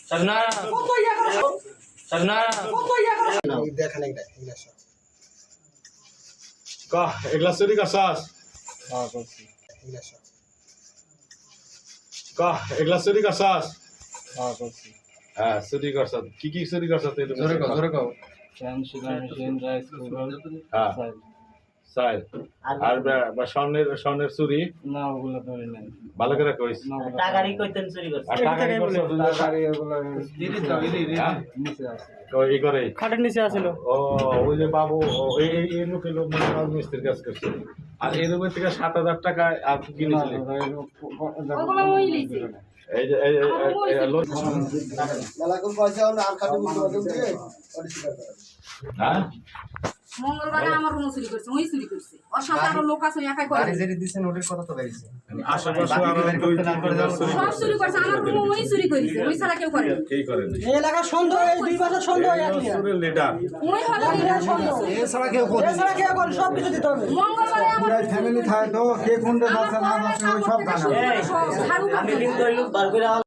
সরনা সরনা দেখেন একটা কহ এগুলা চুরি করছস কহ এগুলা চুরি করছস হ্যাঁ চুরি করছস কি কি চুরি করছস তুই জোরে কও fan sugar machine rice cooker হ্যাঁ সাইল আর স্বর্ণের চুরি না ওগুলো ধরে নাই ভালো করে কইস টাকারই কইতেন চুরি করছে আর টাকা কি করছস নিচে আছে এই করে খাটের নিচে আছিল ও ওই যে বাবু এই লোকের লোক মানে মিস্ত্রির কাজ করছে আর এর উপর থেকে 7,000 টাকা আর কি কিনেছিলি ওগুলো ওই লইছে এই যে লোক মেলাকুল পয়সা হলো আর খালি বুঝতে পারছেন যে ওটা স্বীকার করে হ্যাঁ মঙ্গলবারে আমার রুম চুরি করছে ওই চুরি করছে ওর সাথে আরো লোক আছে একাই করে বাড়ি যেটি দিছেন ওটার কথা তো গাইছে আশেপাশে আরো 2-3 সব চুরি করছে আমার রুম ওই চুরি করেছে ওই ছাড়া কেউ করে না এই করেন এই এলাকার সন্দেহ এই দুই বছর সন্দেহ একই সুরের লিডার ওই হলো লিডার সন্দেহ এছাড়া কেউ করে সব কিছু দিতে হবে মঙ্গলবারে আমার ফ্যামিলি থাকে তো কে কোনটা যাচ্ছে না যাচ্ছে ওই সব জানা আমি কিন্তু ওই লোক বার করে